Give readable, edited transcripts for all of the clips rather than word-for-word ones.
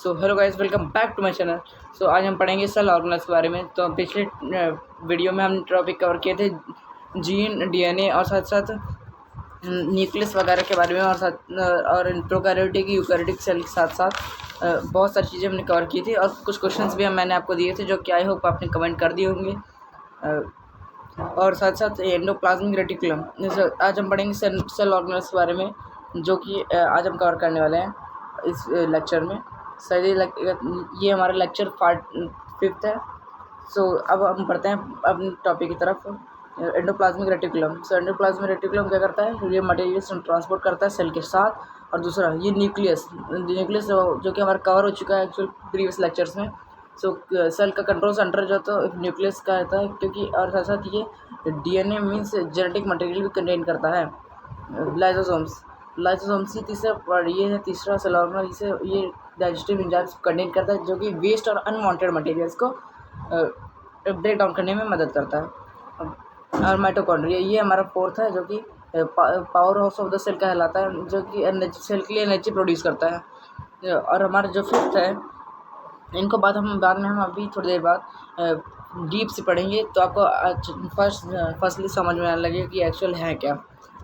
So hello guys, welcome back to my channel. So आज हम पढ़ेंगे सेल ऑर्गेनेल्स के बारे में। तो पिछले वीडियो में हम टॉपिक कवर किए थे जीन, डीएनए और साथ साथ न्यूक्लियस वगैरह के बारे में और साथ और प्रोकैरियोटिक यूकैरियोटिक सेल के साथ साथ बहुत सारी चीज़ें हमने कवर की थी और कुछ क्वेश्चंस भी मैंने आपको दिए थे जो कि आई होप आपने कमेंट कर दिए होंगे। और साथ साथ एंडोप्लाज्मिक रेटिकुलम, आज हम पढ़ेंगे सेल ऑर्गेनेल्स के बारे में, जो कि आज हम कवर करने वाले हैं इस लेक्चर में। सही ये हमारा लेक्चर पार्ट 5 है। सो अब हम पढ़ते हैं अपने टॉपिक की तरफ। Endoplasmic reticulum. So endoplasmic reticulum क्या करता है? ये मटेरियल्स ट्रांसपोर्ट करता है सेल के साथ। और दूसरा ये न्यूक्लियस जो कि हमारा कवर हो चुका है एक्चुअल प्रीवियस लेक्चर्स में। सो सेल का कंट्रोल सेंटर जो तो न्यूक्लियस का रहता है, क्योंकि और साथ साथ ये डीएनए मीन्स जेनेटिक मटेरियल भी कंटेन करता है। लाइसोसोम्स ही तीसरा सेल ऑर्गेनेल, जिसे ये डाइजेस्टिव एंजाइम्स कंटेन करता है, जो कि वेस्ट और अनवांटेड मटेरियल्स को ब्रेक डाउन करने में मदद करता है। और माइटोकॉन्ड्रिया ये हमारा फोर्थ है, जो कि power house of the cell कहलाता है, जो कि सेल के लिए एनर्जी प्रोड्यूस करता है। और हमारा जो फिफ्थ है, इनको बाद में हम अभी थोड़ी देर बाद डीप से पढ़ेंगे, तो आपको फर्स्टली समझ में आने लगेगा कि एक्चुअल है क्या।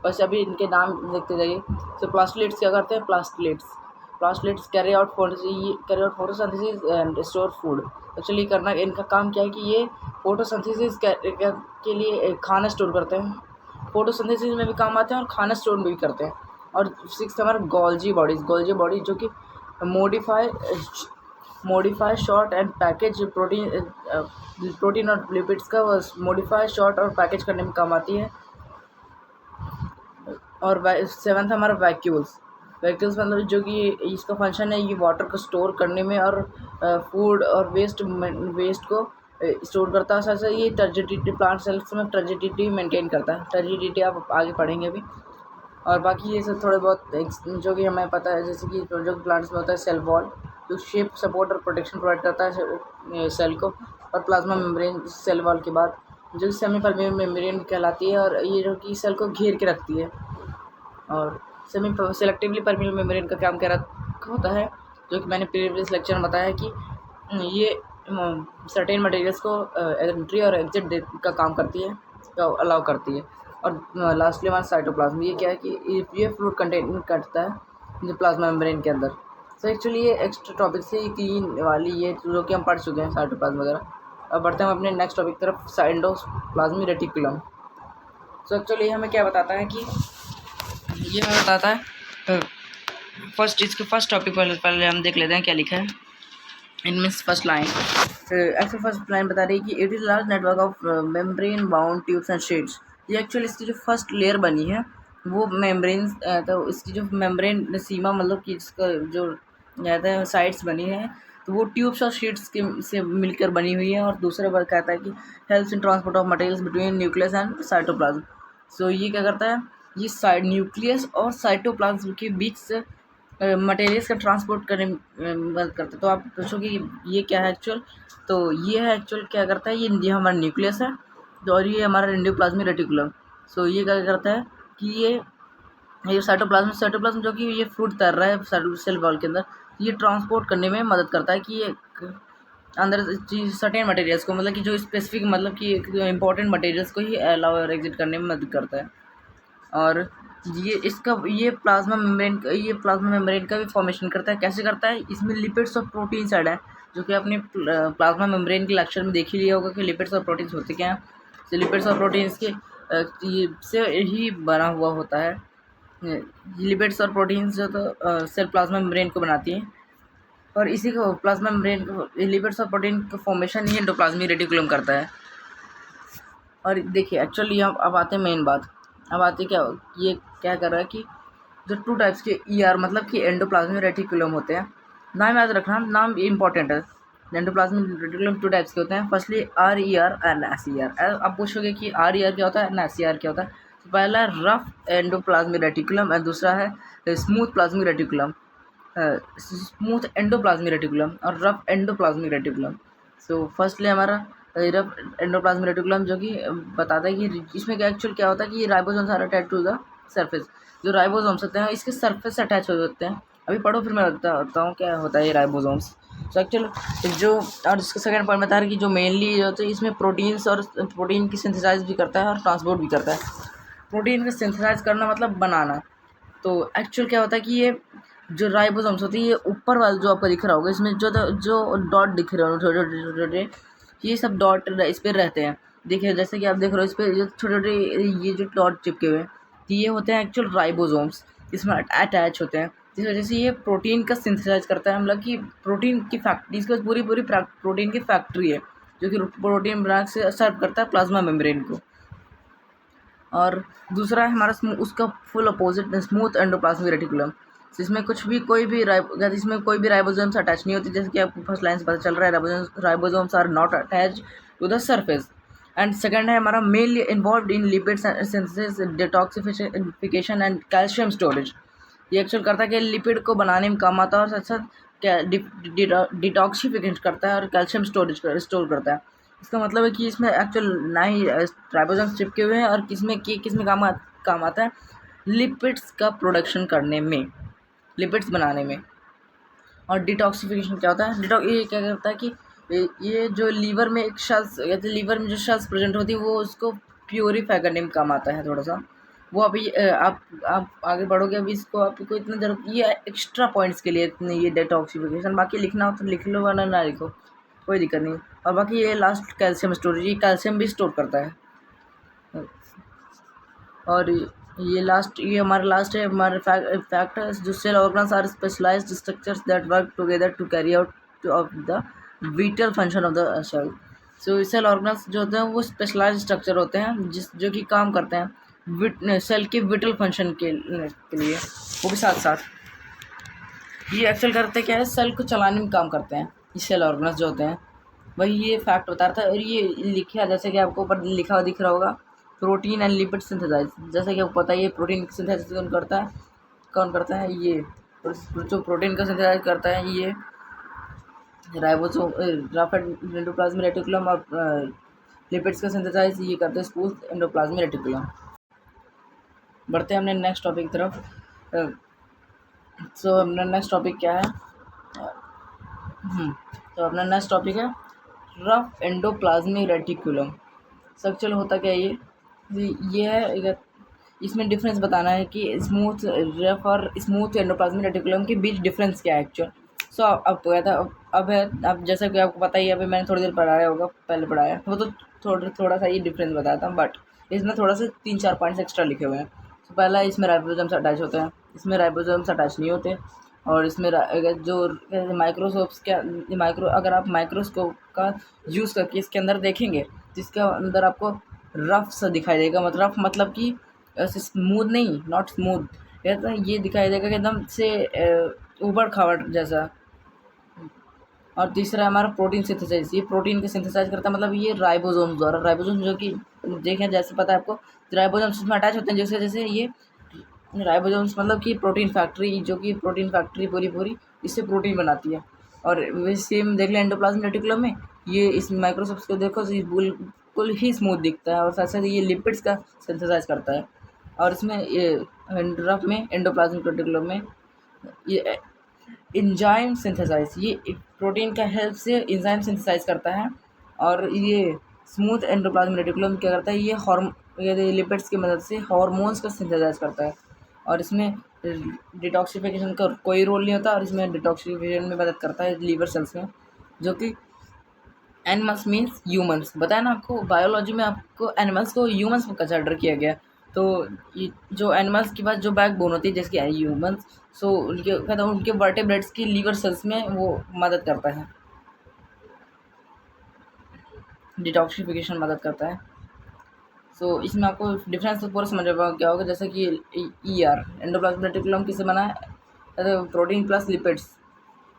बस अभी इनके नाम देखते जाइए। तो प्लास्टलेट्स क्या करते हैं? Plastids carry out photosynthesis and store food. Actually करना इनका काम क्या है कि ये फोटोसिंथेसिस के लिए खाना स्टोर करते हैं, फोटोसिंथेसिस में भी काम आते हैं और खाना स्टोर भी करते हैं। और सिक्स हमारा गोल्जी बॉडी, जो कि modify short and package protein और लिपिड्स का मॉडिफाई शॉर्ट और पैकेज करने में काम आती है। और सेवन्थ हमारा वैक्यूल्स मतलब जो कि इसका फंक्शन है, ये वाटर को स्टोर करने में और फूड और वेस्ट को स्टोर करता है। साथ साथ ये टर्जिडिटी प्लांट सेल्स में टर्जिडिटी मेंटेन करता है। टर्जिडिटी आप आगे पढ़ेंगे अभी। और बाकी ये सब थोड़े बहुत जो कि हमें पता है, जैसे कि जो प्लांट्स में होता है सेल वॉल, जो शेप, सपोर्ट और प्रोटेक्शन प्रोवाइड करता है सेल को। और प्लाज्मा मेम्ब्रेन सेल वॉल के बाद, जो सेमी परमेबल मेम्ब्रेन कहलाती है, और ये जो कि सेल को घेर के रखती है। और सेलेक्टिवली परमेबल मेम्ब्रेन का काम क्या होता है, जो कि मैंने प्रीवियस लेक्चर में बताया कि ये सर्टेन मटेरियल्स को एंट्री और एग्जिट का काम करती है, अलाउ करती है। और लास्टली हमारा साइटोप्लाज्म, ये क्या है कि ये फ्लूइड कंटेन करता है जो प्लाज्मा मेम्ब्रेन के अंदर। सो एक्चुअली ये एक्स्ट्रा टॉपिक से 3 वाली ये जो कि हम पढ़ चुके हैं, साइटोप्लाज्म वगैरह। अब बढ़ते हैं अपने नेक्स्ट टॉपिक की तरफ, एंडोप्लाज्मिक रेटिकुलम। सो एक्चुअली हमें क्या बताता है कि ये हमें बताता है इसके फर्स्ट टॉपिक पहले हम देख लेते हैं क्या लिखा है इनमें। फर्स्ट लाइन फर्स्ट लाइन बता रही है कि it is large network of membrane bound tubes and sheets. ये एक्चुअली इसकी जो फर्स्ट लेयर बनी है वो मेम्ब्रेन, तो इसकी जो मेम्ब्रेन सीमा मतलब कि इसका जो कहते हैं साइड्स बनी है, तो वो ट्यूब्स और शीट्स के से मिलकर बनी हुई है। और दूसरा बार कहता है कि helps in transport of materials between nucleus and cytoplasm. So ये क्या करता है, ये न्यूक्लियस और साइटोप्लाज्म के बीच से मटेरियल्स का ट्रांसपोर्ट करने में मदद करता है। तो आप पूछोगे ये क्या है एक्चुअल, तो ये है एक्चुअल क्या करता है, ये हमारा न्यूक्लियस है, और ये हमारा एंडोप्लाज्मिक रेटिकुलम। सो ये क्या करता है कि ये साइटोप्लाज्म जो कि ये फ्रूट तैर रहा है सेल वॉल के अंदर, ये ट्रांसपोर्ट करने में मदद करता है कि ये अंदर सर्टेन मटेरियल्स को, मतलब कि जो स्पेसिफिक, मतलब कि इंपॉर्टेंट मटेरियल्स को ही अलाउ और एग्जिट करने में मदद करता है। और ये प्लाज्मा मेम्ब्रेन का भी फॉर्मेशन करता है। कैसे करता है? इसमें लिपिड्स और प्रोटीन्स ऐड है, जो कि आपने प्लाज्मा मेम्ब्रेन के लेक्चर में देख ही लिया होगा कि लिपिड्स और प्रोटीन्स होते क्या हैं। तो लिपिड्स और प्रोटीन्स के से ही बना हुआ होता है। लिपिड्स और प्रोटीन्स जो तो सेल प्लाज्मा मेम्ब्रेन को बनाती हैं, और इसी को प्लाज्मा मेम्ब्रेन को लिपिड्स और प्रोटीन का फॉर्मेशन ही एंडोप्लाज्मिक रेटिकुलम करता है। और देखिए एक्चुअली अब आते हैं मेन बात। अब आते ये क्या कर रहा है कि जो 2 टाइप्स के मतलब कि एंडोप्लाज्मिक रेटिकुलम होते हैं। नाम याद रखना, नाम इंपॉर्टेंट है। एंडोप्लाज्मिक रेटिकुलम 2 टाइप्स के होते हैं। Firstly RER and SER। आप पूछोगे कि RER क्या होता है एंड SER क्या होता है। तो पहला है रफ एंडोप्लाज्मिक रेटिकुलम और दूसरा है smooth plasmic reticulum, smooth endoplasmic reticulum और rough endoplasmic reticulum. So firstly हमारा रफ एंडोप्लाज्मिक रेटिकुलम, जो कि बताता है कि इसमें क्या एक्चुअल क्या होता है कि ये ribosomes are attach to the surface. जो राइबोसोम्स होते हैं इसके सरफेस से अटैच हो जाते हैं, अभी पढ़ो, फिर मैं बताता हूँ क्या होता है ये राइबोसोम्स। सो एक्चुअल जो, और इसका सेकंड पॉइंट बता रहा है कि जो मेनली होता है इसमें प्रोटीन्स और प्रोटीन की सिंथेसाइज भी करता है और ट्रांसपोर्ट भी करता है। प्रोटीन का सिंथेसाइज करना मतलब बनाना। तो एक्चुअल क्या होता है कि ये जो राइबोसोम्स होती है, ये ऊपर वाला जो आपको दिख रहा होगा, इसमें जो डॉट दिख रहे हो छोटे छोटे छोटे छोटे, ये सब डॉट इस पर रहते हैं। देखिए जैसे कि आप देख रहे हो इस पर जो छोटे छोटे ये जो डॉट चिपके हुए हैं, ये होते हैं एक्चुअल राइबोसोम्स, इसमें अटैच होते हैं, जिस वजह से ये प्रोटीन का सिंथेसाइज करता है। मतलब कि प्रोटीन की फैक्ट्री, इसके पूरी पूरी प्रोटीन की फैक्ट्री है, जो कि प्रोटीन बना से सर्व करता है प्लाज्मा मेम्ब्रेन को। और दूसरा है हमारा उसका full opposite smooth endoplasmic reticulum, इसमें कुछ भी इसमें कोई भी राइबोसोम्स अटैच नहीं होती, जैसे कि आपको फर्स्ट लाइन से पता चल रहा है ribosomes are not attach to the surface. And second है हमारा mainly involve in lipid synthesis, detoxification and calcium storage. ये एक्चुअल करता है कि लिपिड को बनाने में काम आता है और साथ साथ डिटॉक्सिफिकेशन करता है और कैल्शियम स्टोरेज स्टोर करता है। इसका मतलब है कि इसमें एक्चुअल ना ही राइबोसोम्स चिपके हुए हैं, और किस में काम आता है, लिपिड्स का प्रोडक्शन करने में, लिपिड्स बनाने में। और डिटॉक्सिफिकेशन क्या होता है, ये क्या करता है कि ये जो लीवर में एक शेल्स, लीवर में जो शेल्स प्रेजेंट होती है, वो उसको प्योरीफाई करने में काम आता है थोड़ा सा। वो अभी आप आगे बढ़ोगे, अभी इसको आपको इतना जरूरत, ये एक्स्ट्रा पॉइंट्स के लिए इतने ये डिटॉक्सिफिकेशन, बाकी लिखना हो तो लिख लो वरना ना लिखो, कोई दिक्कत नहीं। और बाकी ये लास्ट कैल्शियम स्टोरेज, ये कैल्शियम भी स्टोर करता है। और ये हमारा लास्ट है, हमारे फैक्ट है, जो cell organs are specialised structures that work together to carry out of the vital function of the cell. So cell organs जो होते हैं वो स्पेशलाइज्ड स्ट्रक्चर होते हैं जो कि काम करते हैं सेल के विटल फंक्शन के लिए, वो भी साथ साथ ये एक्चुअल करते क्या है, सेल को चलाने में काम करते हैं ये सेल ऑर्गन्स जो होते हैं। वही ये फैक्ट बता रहा था। और ये लिखा जैसे कि आपको ऊपर लिखा हुआ दिख रहा होगा, प्रोटीन एंड लिपिड सिंथेसाइज, जैसे कि आपको पता है ये प्रोटीन की सिंथेसाइज कौन करता है ये जो प्रोटीन का सिंथेसाइज करता है, ये राइबोसोम, एंडोप्लाज्मिक रेटिकुलम, और लिपिड्स का सिंथेसाइज ये करते हैं स्मूथ एंडोप्लाज्मिक रेटिकुलम। बढ़ते हैं हमने नेक्स्ट टॉपिक की तरफ। सो अपना नेक्स्ट टॉपिक क्या है, तो अपना नेक्स्ट टॉपिक है रफ एंडोप्लाज्मिक रेटिकुलम। स्ट्रक्चर होता क्या है ये है, इसमें डिफरेंस बताना है कि स्मूथ रफ और स्मूथ एंडोप्लाज्मिक रेटिकुलम के बीच डिफरेंस क्या है एक्चुअल। सो अब तो था, अब है, अब जैसा कि आपको पता ही है, अभी मैंने थोड़ी देर पढ़ाया होगा, पहले पढ़ाया वो तो थोड़ा सा ये डिफरेंस बताया था, बट इसमें थोड़ा सा 3-4 पॉइंट्स एक्स्ट्रा लिखे हुए हैं। तो पहला, इसमें राइबोसोम्स अटैच होते हैं, इसमें राइबोसोम्स अटैच नहीं होते। और इसमें जो माइक्रोस्कोप्स अगर आप माइक्रोस्कोप का यूज़ करके इसके अंदर देखेंगे, जिसके अंदर आपको रफ सा दिखाई देगा, मतलब रफ मतलब कि ऐसे स्मूथ नहीं, नॉट स्मूथ, ये दिखाई देगा कि एकदम से उबड़ खाबड़ जैसा। और तीसरा हमारा प्रोटीन सिंथेसाइज, ये प्रोटीन के सिंथेसाइज करता है, मतलब ये राइबोसोम्स द्वारा, राइबोसोम्स जो कि देखें जैसे पता है आपको, राइबोसोम्स इसमें अटैच होते हैं, जैसे जैसे ये राइबोसोम्स मतलब कि प्रोटीन फैक्ट्री, जो कि प्रोटीन फैक्ट्री पूरी इससे प्रोटीन बनाती है। और सेम देख लें एंडोप्लाज्मिक रेटिकुलम में, ये इस माइक्रोस्कोप को देखो तो ये बिल्कुल ही स्मूथ दिखता है, और साथ साथ ये लिपिड्स का सिंथेसाइज करता है। और इसमें ये रफ में एंडोप्लाज्मिक रेटिकुलम में ये एंजाइम सिंथेसाइज, ये प्रोटीन का हेल्प से एंजाइम सिंथेसाइज करता है। और ये स्मूथ एंडोप्लाज्मिक रेटिकुलम क्या करता है, ये लिपिड्स की मदद से हार्मोन्स का सिंथेसाइज करता है। और इसमें डिटॉक्सिफिकेशन का कोई रोल नहीं होता, और इसमें डिटॉक्सिफिकेशन में मदद करता है लीवर सेल्स में, जो कि एनिमल्स मीन्स ह्यूमंस। बताया ना आपको, बायोलॉजी में आपको एनिमल्स को ह्यूमंस में कंसिडर किया गया। तो ये जो एनिमल्स के पास जो बैकबोन होती है जैसे कि ह्यूमंस, सो उनके वर्टेब्रेट्स की लीवर सेल्स में वो मदद करता है, डिटॉक्सिफिकेशन मदद करता है। सो इसमें आपको डिफरेंस तो पूरा समझ क्या होगा, जैसे कि ER एंडोप्लाज्मिक रेटिकुलम किससे बना है, प्रोटीन प्लस लिपिड्स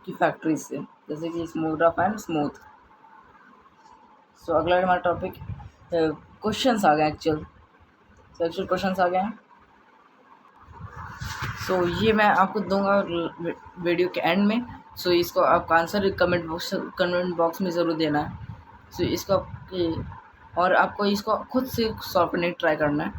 की फैक्ट्री से, जैसे कि स्मूथ रफ एंड स्मूथ। सो अगला हमारा टॉपिक क्वेश्चंस आ गए एक्चुअल क्वेश्चंस आ गए हैं। सो ये मैं आपको दूंगा वीडियो के एंड में। सो इसको आपका आंसर कमेंट बॉक्स में ज़रूर देना है। सो इसको और आपको इसको खुद से सॉल्व करने की ट्राई करना है।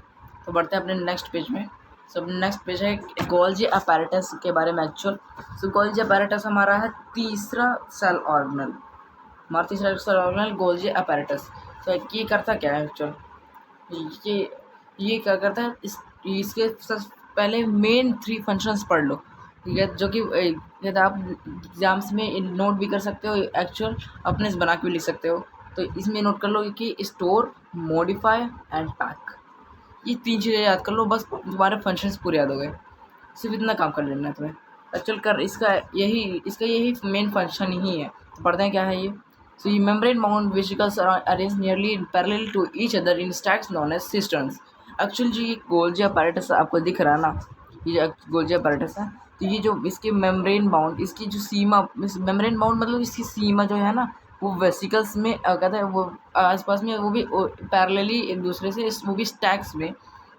तो बढ़ते हैं अपने नेक्स्ट पेज में। सब नेक्स्ट पेज है गोल्जी अपैरेटस के बारे में एक्चुअल। सो गोल्जी अपैरेटस हमारा है तीसरा सेल ऑर्गेनल, हमारा तीसरा सेल ऑर्गेनल गोल्जी अपैरेटस। तो ये करता क्या है एक्चुअल, ये क्या करता है, इसके सबसे पहले मेन 3 फंक्शंस पढ़ लो, ठीक है, जो कि यदि आप एग्जाम्स में नोट भी कर सकते हो, एक्चुअल अपने से बना के भी लिख सकते हो। तो इसमें नोट कर लो कि स्टोर, मॉडिफाई एंड पैक, ये 3 चीज़ें याद कर लो, बस तुम्हारे फंक्शंस पूरे याद हो गए। सिर्फ इतना काम कर लेना है तुम्हें एक्चुअल कर, इसका यही मेन फंक्शन ही है। तो पढ़ते हैं क्या है ये। सो ये membrane bound vesicles are arrange nearly parallel to each other in stacks known as cisterns. Actual जो ये गोल्जी अपैरेटस आपको दिख रहा है ना, ये जो गोल्जी अपैरेटस है, तो ये जो इसके मेम्ब्रेन बाउंड, इसकी जो सीमा, मेम्ब्रेन बाउंड मतलब इसकी सीमा जो है ना, वो वेसिकल्स में कहते हैं, वो आसपास में, वो भी पैरेलली एक दूसरे से, वो भी स्टैक्स में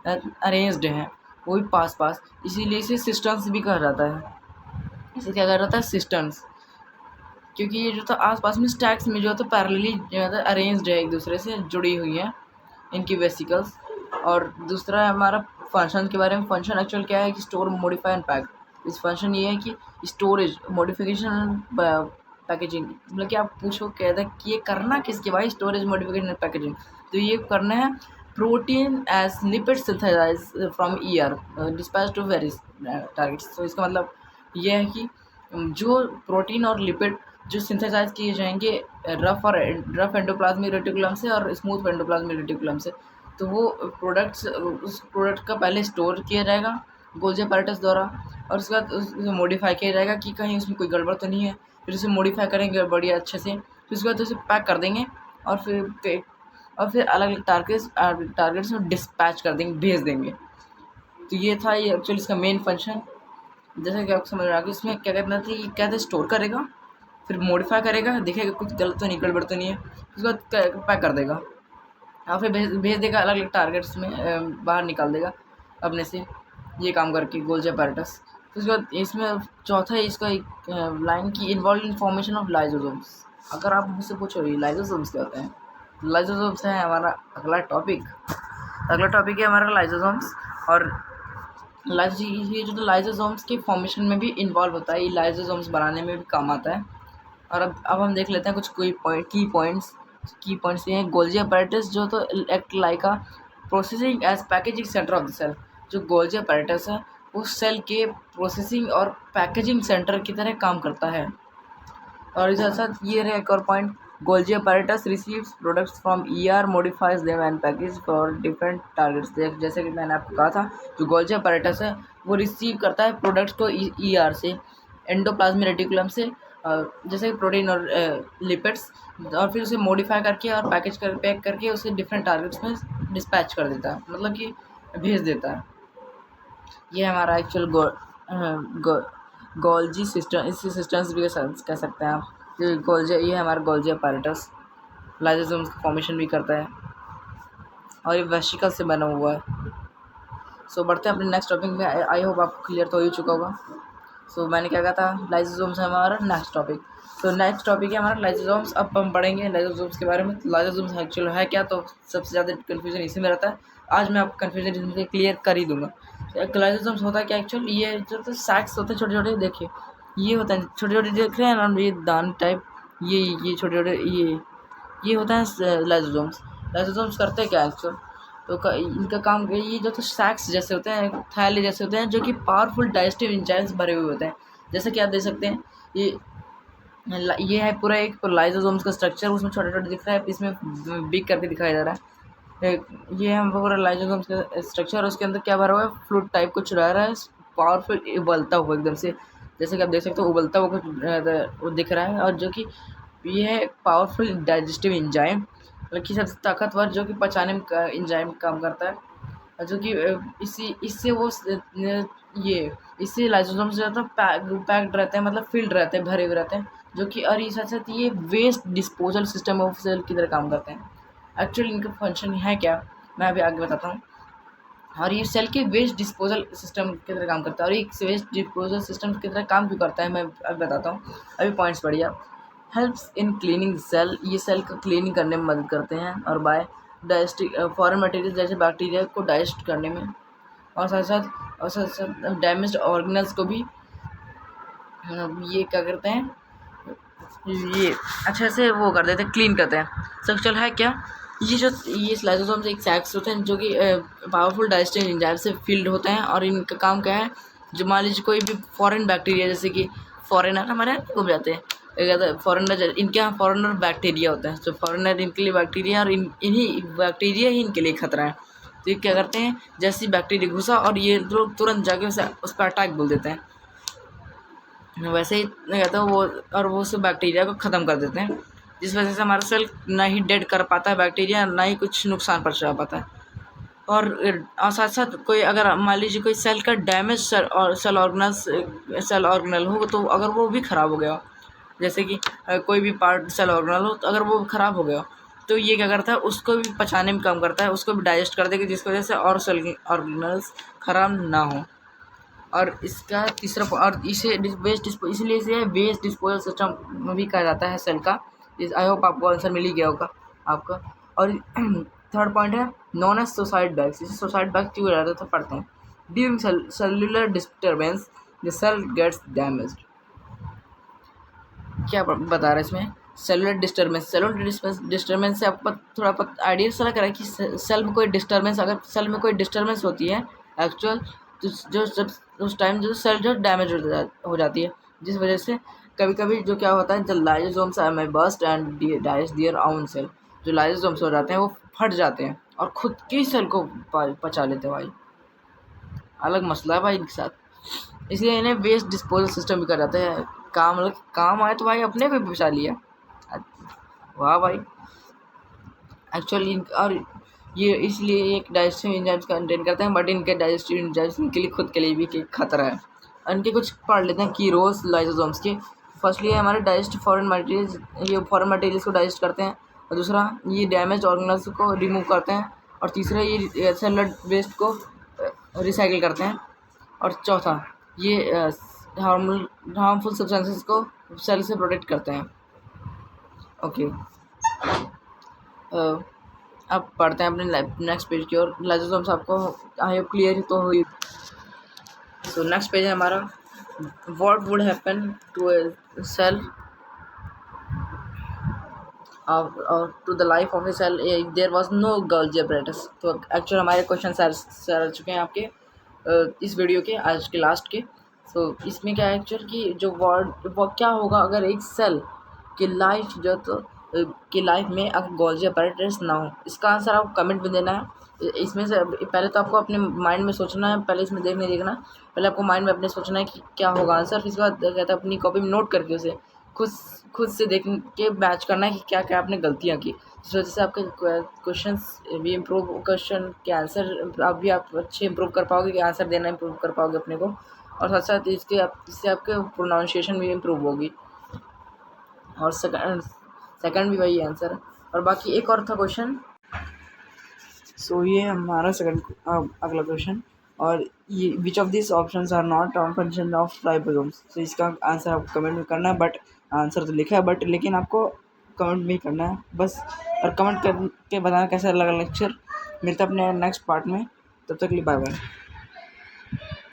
अरेंज्ड हैं, वो भी पास पास, इसीलिए इसे सिस्टम्स भी कहा जाता है। इसे क्या कहा जाता है, सिस्टम्स, क्योंकि ये जो तो आस पास में स्टैक्स में जो है तो पैरेलली जो है अरेंज्ड है, एक दूसरे से जुड़ी हुई है इनकी वेसिकल्स। और दूसरा है हमारा फंक्शन के बारे में। फंक्शन एक्चुअल क्या है कि स्टोर, मॉडिफाई एंड पैक। इस फंक्शन ये है कि स्टोरेज, मॉडिफिकेशन, पैकेजिंग, मतलब कि आप पूछो कहते हैं कि ये करना किसके भाई, स्टोरेज, मॉडिफिकेशन एंड पैकेजिंग, तो ये करना है protein as lipid synthesise from ER dispatch to various targets. तो इसका मतलब ये है कि जो प्रोटीन और लिपिड जो सिंथेसाइज किए जाएंगे रफ एंडोप्लाज्मिक रेटिकुलम से और स्मूथ एंडोप्लाज्मिक रेटिकुलम से, तो वो प्रोडक्ट्स, उस प्रोडक्ट का पहले स्टोर किया जाएगा गोल्जी अपैरेटस द्वारा, और उसके बाद उसे मॉडिफाई किया जाएगा कि कहीं उसमें कोई गड़बड़ तो नहीं है, फिर उसे मॉडिफाई करेंगे बढ़िया अच्छे से, फिर उसके बाद उसे पैक कर देंगे, और फिर अलग अलग टारगेट्स में डिस्पैच कर देंगे, भेज देंगे। तो ये था ये एक्चुअली इसका मेन फंक्शन। जैसा कि आपको समझ में आ गया, इसमें क्या करना था, ये क्या था, स्टोर करेगा, फिर मॉडिफाई करेगा, देखेगा कुछ गलत तो नहीं, गड़बड़ तो नहीं है, उसके बाद पैक कर देगा, और फिर भेज देगा अलग अलग टारगेट्स में, बाहर निकाल देगा अपने से, ये काम करके गोल्जी अपैरेटस। तो उसके बाद इसमें चौथा है इसका एक लाइन की involve in formation of lysosomes. अगर आप मुझसे पूछो ये लाइजोसोम्स क्या होते हैं, लाइजोसोम्स है हमारा अगला टॉपिक। अगला टॉपिक है हमारा लाइजोसोम्स। और ये जो लाइजोसोम्स के फॉर्मेशन में भी इन्वॉल्व होता है, ये लाइजोसोम्स बनाने में भी काम आता है। और अब हम देख लेते हैं कुछ कोई की पॉइंट्स ये हैं। गोल्जी अपैरेटस जो तो act like a processing as packaging centre of the cell. जो गोल्जी अपैरेटस है वो सेल के प्रोसेसिंग और पैकेजिंग सेंटर की तरह काम करता है। और इसके साथ ये रहे एक और point, Golgi apparatus receives products from ER, modifies them and package for different targets. जैसे कि मैंने आपको कहा था, जो गोल्जी अपैरेटस है वो रिसीव करता है प्रोडक्ट्स को ईआर से, एंडोप्लाज्मिक रेटिकुलम से, जैसे कि प्रोटीन और लिपिड्स, और फिर उसे मॉडिफाई करके और पैक करके उसे डिफरेंट टारगेट्स में डिस्पैच कर देता है, मतलब कि भेज देता है। ये हमारा एक्चुअल गोल्जी सिस्टम, इसी सिस्टम्स भी कह सकते हैं आप। ये हमारा गोल्जी अपैरेटस लाइजोसोम्स का फॉर्मेशन भी करता है, और ये वेसिकल से बना हुआ है। सो बढ़ते हैं अपने नेक्स्ट टॉपिक में। आई होप आपको क्लियर तो हो ही चुका होगा। सो मैंने क्या कहा था, लाइजोसोम्स है हमारा नेक्स्ट टॉपिक। तो नेक्स्ट टॉपिक है हमारा लाइजोसोम्स। अब हम पढ़ेंगे लाइजोसोम्स के बारे में। लाइजोसोम्स एक्चुअल है क्या, तो सबसे ज़्यादा कन्फ्यूजन इसी में रहता है। आज मैं आपको कन्फ्यूजन इसमें क्लियर कर ही दूंगा। लाइजोसोम्स होता है क्या एक्चुअल, ये जो तो सैक्स होते हैं छोटे छोटे, देखिए ये होता है छोटे छोटे, देख रहे हैं ना ये दान टाइप, ये छोटे छोटे, ये होता है लाइजोसोम्स। लाइजोसोम्स करते हैं क्या एक्चुअल, तो इनका काम ये जो तो सैक्स जैसे होते हैं, थैले जैसे होते हैं, जो कि पावरफुल डाइजेस्टिव एंजाइम्स भरे हुए होते हैं। जैसे कि आप देख सकते हैं, ये है पूरा एक लाइजोसोम्स का स्ट्रक्चर, उसमें छोटे छोटे दिख रहा है, इसमें बिग करके दिखाई दे रहा है। ये है पूरा लाइजोसोम्स का स्ट्रक्चर, उसके अंदर क्या भरा हुआ है, फ्लूइड टाइप कुछ रह रहा है, पावरफुल उबलता हुआ एकदम से, जैसे कि आप देख सकते हो उबलता हुआ कुछ दिख रहा है। और जो कि ये है पावरफुल डाइजेस्टिव एंजाइम, मतलब कि सबसे ताकतवर, जो कि पचाने में एंजाइम काम करता है, जो कि इससे लाइसोसोम से ज़्यादा पैक्ड रहते हैं, मतलब फिल्ड रहते हैं, भरे हुए रहते हैं, जो कि और ये साथ साथ ये waste disposal system of cell की तरह काम करते हैं। एक्चुअली इनका फंक्शन है क्या, मैं अभी आगे बताता हूँ। और ये सेल के वेस्ट डिस्पोजल सिस्टम की तरह काम करता है। और ये वेस्ट डिस्पोजल सिस्टम की तरह काम क्यों करता है, मैं अभी बताता हूँ। अभी पॉइंट्स बढ़िया। हेल्प्स इन क्लीनिंग सेल, ये सेल को क्लीनिंग करने में मदद करते हैं। और बाय डाइजेस्टिव फॉरेन मटेरियल जैसे बैक्टीरिया को डाइजेस्ट करने में। और साथ साथ डैमेज्ड ऑर्गेनल्स को भी ये क्या करते हैं, ये अच्छे से वो कर देते हैं, क्लीन करते हैं। सेक्सुअल है क्या, ये लाइसोसोम्स एक सैक्स होते हैं जो कि पावरफुल डाइजेस्टिव एंजाइम से फील्ड होते हैं। और इनका काम क्या है, जो मान लीजिए कोई भी फॉरेन बैक्टीरिया, जैसे कि फॉरेनर हमारे यहाँ घूम जाते हैं, कहते फॉरेनर, इनके यहाँ फॉरेनर बैक्टीरिया होता है, तो फॉरेनर इनके लिए बैक्टीरिया, और इन्हीं बैक्टीरिया ही इनके लिए खतरा है। तो ये क्या करते हैं, जैसे ही बैक्टीरिया घुसा और ये लोग तुरंत जाके उस पर अटैक बोल देते हैं, वैसे ही कहता है वो, और वो उस बैक्टीरिया को ख़त्म कर देते हैं, जिस वजह से हमारा सेल ना ही डेड कर पाता है बैक्टीरिया, ना ही कुछ नुकसान पहुंचा पाता है। और साथ साथ कोई अगर मान लीजिए कोई सेल का डैमेज सेल ऑर्गेनल हो, तो अगर वो भी ख़राब हो गया, जैसे कि कोई भी पार्ट सेल ऑर्गेनल हो, तो अगर वो ख़राब हो गया तो ये क्या करता है, उसको भी पचाने में काम करता है, उसको भी डाइजेस्ट कर देगा, जिसकी वजह से और सेल ऑर्गेनल्स ख़राब ना हो। और इसका तीसरा और इसे इसलिए इसे वेस्ट डिस्पोजल सिस्टम भी कहा जाता है सेल का। आई होप आपको आंसर मिल ही गया होगा आपका। और थर्ड पॉइंट है नॉन एज सुसाइड बैग्स। इसे सुसाइड बैग क्यों रहते थे, पढ़ते हैं। During cellular disturbance the cell gets damaged. क्या बता रहा है इसमें, सेलुलर डिस्टर्बेंस से आपको थोड़ा आइडिया सा लग रहा है कि सेल में कोई डिस्टर्बेंस, अगर सेल में कोई डिस्टर्बेंस होती है एक्चुअल, तो जो उस टाइम जो सेल जो डैमेज हो जाती है, जिस वजह से कभी कभी जो क्या होता है, the lysosomes are burst and digest their own cell. जो लाइसोसोम्स हो जाते हैं वो फट जाते हैं और खुद की सेल को पचा लेते हैं भाई। अलग मसला है भाई इनके साथ, इसलिए इन्हें वेस्ट डिस्पोजल सिस्टम भी कहा जाता है। काम आए तो भाई अपने को भी बचा लिया, वाह भाई। एक्चुअली और ये इसलिए एक डाइजेस्टिव एंजाइम्स कंटेन करते हैं, बट इनके डाइजेस्टिव एंजाइम्स इनके लिए खुद के लिए भी खतरा है। इनके कुछ पढ़ लेते हैं की रोल्स लाइसोसोम्स के। फर्स्टली हमारे डाइजेस्ट फॉरेन मटेरियल्स, ये फॉरेन मटेरियल्स को डाइजेस्ट करते हैं। और दूसरा ये डैमेज ऑर्गेनल्स को रिमूव करते हैं। और तीसरा ये सेलुलर वेस्ट को रिसाइकिल करते हैं। और चौथा ये हार्मफुल सब्सटेंसेस को सेल से प्रोटेक्ट करते हैं। ओके, अब पढ़ते हैं अपने नेक्स्ट पेज की ओर। लाइसोसोम्स आपको आई होप क्लियर तो हुई। सो नेक्स्ट पेज है हमारा, what would happen to a cell to the life of a cell there was no Golgi apparatus। तो एक्चुअल हमारे क्वेश्चन सर आ चुके हैं आपके इस वीडियो के आज के लास्ट के। सो इसमें क्या है एक्चुअल कि जो वो क्या होगा अगर एक सेल की लाइफ जो तो की लाइफ में अगर गोल्गी apparatus ना हो। इसका आंसर आपको कमेंट में देना है। इसमें से पहले तो आपको अपने माइंड में सोचना है, पहले इसमें देखना पहले आपको माइंड में अपने सोचना है कि क्या होगा आंसर। फिर इसके बाद कहता है अपनी कॉपी में नोट करके उसे खुद से देख के मैच करना है कि क्या क्या आपने गलतियाँ की, जिस वजह से आपके क्वेश्चंस भी इम्प्रूव, क्वेश्चन के आंसर आप अच्छे इम्प्रूव कर पाओगे, कि आंसर देना इम्प्रूव कर पाओगे अपने को। और साथ साथ इससे आपके प्रोनाउंसिएशन भी इम्प्रूव होगी। और सेकंड भी वही आंसर है। और बाकी एक और था क्वेश्चन। सो ये हमारा अगला क्वेश्चन। और ये which of this options are not function of ribosomes. तो इसका आंसर आपको कमेंट में करना है, बट आंसर तो लिखा है बट लेकिन आपको कमेंट में ही करना है बस। और कमेंट करके बताना कैसा लगा लेक्चर। मिलता है अपने नेक्स्ट पार्ट में, तब तक के लिए बाय बाय।